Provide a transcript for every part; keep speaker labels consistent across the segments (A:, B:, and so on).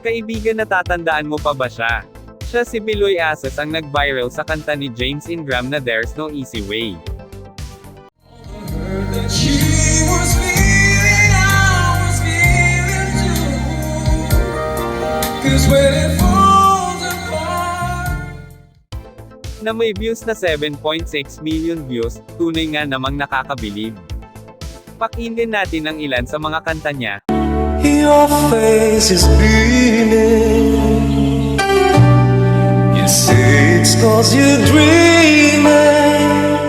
A: Kaibigan, natatandaan mo pa ba siya? Siya si Biloy Aces, ang nag-viral sa kanta ni James Ingram na There's No Easy Way. Na may views na 7.6 million views, tunay nga namang nakakabilib. Pakinggan natin ang ilan sa mga kanta niya.
B: Your face is beaming. You say it's 'cause you're dreaming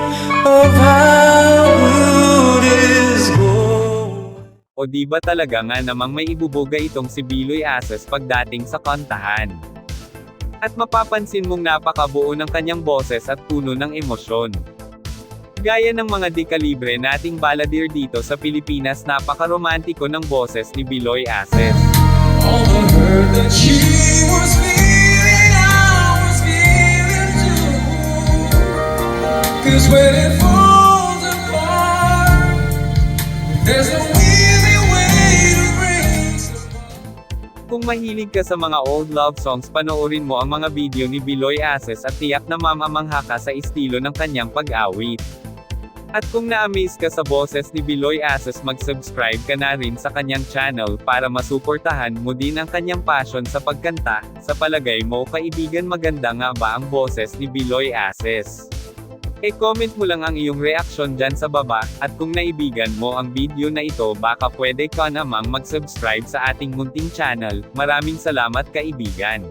B: of how good is gold.
A: O di ba talaga nga namang may ibubuga itong si Biloy Aces pagdating sa kantahan. At mapapansin mong napakabuo ng kanyang boses at puno ng emosyon. Gaya ng mga dekalibre nating baladir dito sa Pilipinas, napaka-romantiko ng boses ni Biloy Aces.
B: All the hurt that she was feeling, I was feeling too. 'Cause when it falls apart, there's no easy way to bring someone.
A: Kung mahilig ka sa mga old love songs, panoorin mo ang mga video ni Biloy Aces at tiyak na mamamangha ka sa estilo ng kanyang pag-awit. At kung na-amaze ka sa boses ni Biloy Aces, mag-subscribe ka na rin sa kanyang channel para masuportahan mo din ang kanyang passion sa pagkanta. Sa palagay mo, kaibigan, maganda nga ba ang boses ni Biloy Aces? E-comment mo lang ang iyong reaksyon dyan sa baba, at kung naibigan mo ang video na ito, baka pwede ka namang mag-subscribe sa ating munting channel. Maraming salamat, kaibigan.